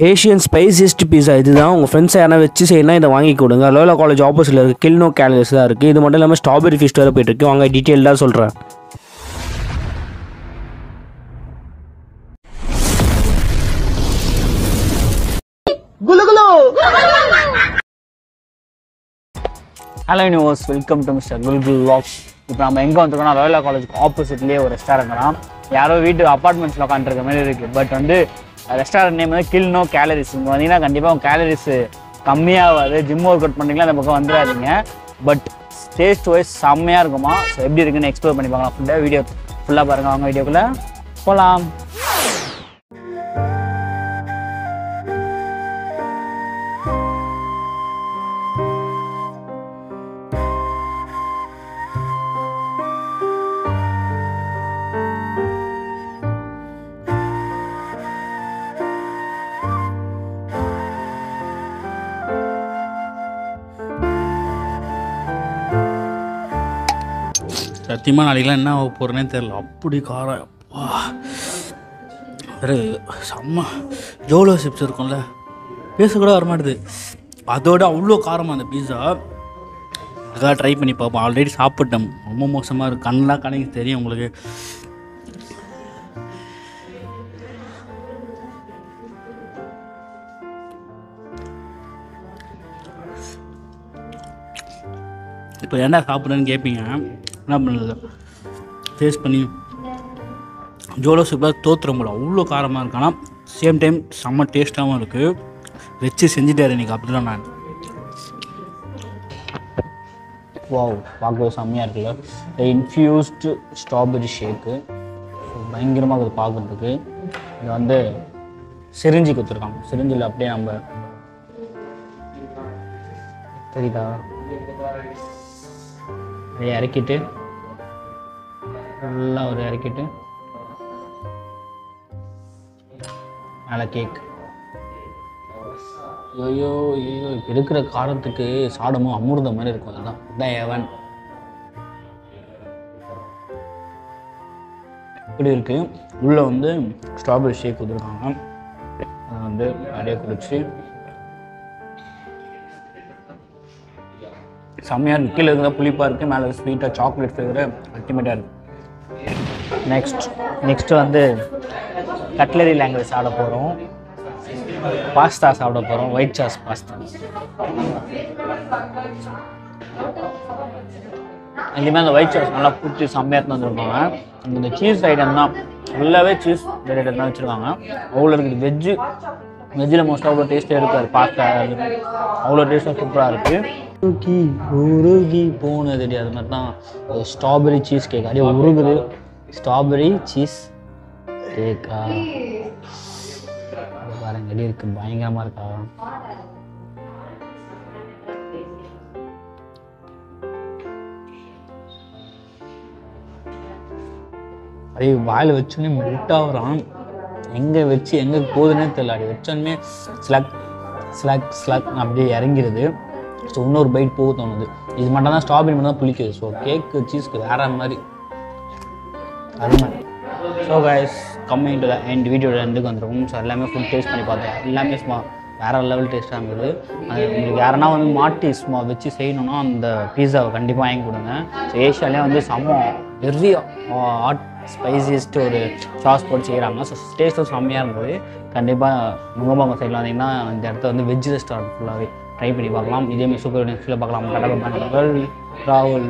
Asian spiciest பீஸா இதுதான். உங்கள் ஃப்ரெண்ட்ஸை யாரா வச்சு செய்யணும் இதை வாங்கி கொடுங்க. லோயலா காலேஜ் ஆப்போசிட்டில் இருக்குது. கில் நோ கேலரிஸ் தான் இருக்குது. இது மட்டும் இல்லாமல் ஸ்ட்ராபெரி ஃபிஸ்ட் வேறு போயிட்டுருக்கு. வாங்க டீட்டெயில்டாக சொல்கிறேன். Hello universe, welcome to mister குல்குல் வ்ளாக்ஸ். இப்போ நம்ம எங்கே வந்துருக்கோம்னா லோயலா காலேஜுக்கு ஆப்போசிட்லேயே ஒரு ரெஸ்டாரண்ட் தான். யாரோ வீட்டு அப்பார்ட்மெண்ட்ஸில் உட்காந்துருக்க மாதிரி இருக்குது. பட் வந்து ரெஸ்டாரண்ட் நேம் வந்து கில் நோ கேலரிஸ். இங்கே வந்தீங்கன்னா கண்டிப்பாக உங்கள் கேலரிஸ் கம்மியாகாது. ஜிம் ஒர்க் அவுட் பண்ணிங்களா அந்த பக்கம் வந்துடாதீங்க. பட் டேஸ்ட் வைஸ் செம்மையாக இருக்குமா. ஸோ எப்படி இருக்குன்னு எக்ஸ்ப்ளோர் பண்ணி பார்க்கலாம். ஃபுல்லாக வீடியோ ஃபுல்லாக பாருங்கள். அவங்க வீடியோக்குள்ளே போகலாம். சத்தியமாக நாளைக்கெலாம் என்ன ஆக போகிறேன்னே தெரில. அப்படி காரம் அப்பா. வேறு செம்ம ஜோலோ சிப்ஸ் இருக்கும்ல, பேசக்கூட வரமாட்டுது. அதோட அவ்வளோ காரமாக அந்த பீஸா. அதுக்காக ட்ரை பண்ணி பார்ப்போம். ஆல்ரெடி சாப்பிட்டேன், ரொம்ப மோசமாக இருக்குது. கண்ணெலாம் கணக்கு தெரியும் உங்களுக்கு. இப்போ என்ன சாப்பிட்றேன்னு கேட்பீங்க. என்ன பண்ணுறது, டேஸ்ட் பண்ணி ஜோலோ சூப்பில் தோற்றுற போல அவ்வளோ காரமாக இருக்கு. ஆனால் சேம் டைம் செம்ம டேஸ்ட்டாகவும் இருக்குது. வச்சு செஞ்சுட்டாரு இன்றைக்கி. அப்படி தான் நான் வாவ், பார்க்கவே செம்மையாக இருக்குல்ல. இன்ஃப்யூஸ்டு ஸ்ட்ராபெரி ஷேக்கு பயங்கரமாக இருக்குது பார்க்குறதுக்கு. இது வந்து சிரிஞ்சி கொடுத்துருக்காங்க. சிரிஞ்சில் அப்படியே நம்ம தெரியுதா அப்படியே இறக்கிட்டு ஃபுல்லாக ஒரு இறக்கிட்டு மேலே கேக். ஐயோ ஐயோ, இப்போ இருக்கிற காரத்துக்கு சாடமும் அமிர்தம் மாதிரி இருக்கும். அதுதான் ஏவன் இப்படி இருக்குது. உள்ளே வந்து ஸ்ட்ராபெரி ஷேக் கொடுத்துருக்காங்க. அதை வந்து நிறைய குடிச்சு செம்மையாக இருக்குது. கீழே இருக்கிற புளிப்பாக இருக்குது, மேலே ஸ்வீட்டாக சாக்லேட் ஃப்ளேவரு அல்டிமேட்டாக இருக்குது. நெக்ஸ்ட்டு வந்து கட்லரி லாங்குவேஜ் சாப்பிட போகிறோம். பாஸ்தா சாப்பிட போகிறோம். White sauce pasta. இனிமேல் அந்த ஒயிட் சாஸ் நல்லா பிடிச்சி செம்மையாக வந்துருப்பாங்க. இந்த சீஸ் ஐட்டம் தான் ஃபுல்லாகவே சீஸ் ரிலேட்டட் தான் வச்சுருக்காங்க. அவ்வளோ இருக்குது. வெஜ்ஜில் மோஸ்ட்டாக அவ்வளோ டேஸ்ட்டாக இருக்காது. பாஸ்தா அவ்வளோ டேஸ்ட்டாக சூப்பராக இருக்குது. உருகி போனது அது மாதிரி தான் ஸ்ட்ராபெரி சீஸ் கேக். அப்படியே உருகுது. ஸ்ட்ராபெரி சீஸ் கேக்கா பாருங்க, எப்படி இருக்கு, பயங்கரமாக இருக்கா. அப்படியே வாயில் வச்சோன்னே மெல்ட்டாக வரான். எங்கே வச்சு எங்கே போகுதுன்னே தெரியல. அப்படி வச்சோன்னே ஸ்லக் ஸ்லக் ஸ்லக் அப்படியே இறங்கிடுது. ஸோ இன்னொரு பைட் போக தோணுது. இது மட்டும் தான் ஸ்ட்ராபெரி மட்டும் தான் புளிக்குது. ஸோ கேக்கு சீஸ்க்கு வேற மாதிரி அருமை. So guys, coming to the end, வீடியோட எண்டுக்கு வந்துருக்கும். ஸோ எல்லாமே ஃபுட் டேஸ்ட் பண்ணி பார்த்தேன். எல்லாமே சும்மா வேறு லெவல் டேஸ்ட்டாக இருந்தது. அது உங்களுக்கு யாருன்னா வந்து மாட்டி சும்மா வச்சு செய்யணுன்னா அந்த பீஸாவை கண்டிப்பாக வாங்கி கொடுங்க. ஸோ ஏஷியாலே வந்து செம்ம வெரி ஹாட் ஸ்பைசியஸ்ட்டு ஒரு சாஸ் போட்டு செய்கிறாங்க. ஸோ டேஸ்ட்டும் செம்மையாக இருந்தது. கண்டிப்பாக நுங்கம்பாக்கம் சைடில் வந்தீங்கன்னா இந்த இடத்த வந்து வெஜ் ரெஸ்டாரண்ட் ஃபுல்லாகவே ட்ரை பண்ணி பார்க்கலாம். இதேமாதிரி சூப்பர் நெக்ஸ்ட்டில் பார்க்கலாம். கடவுள் ராகுல்.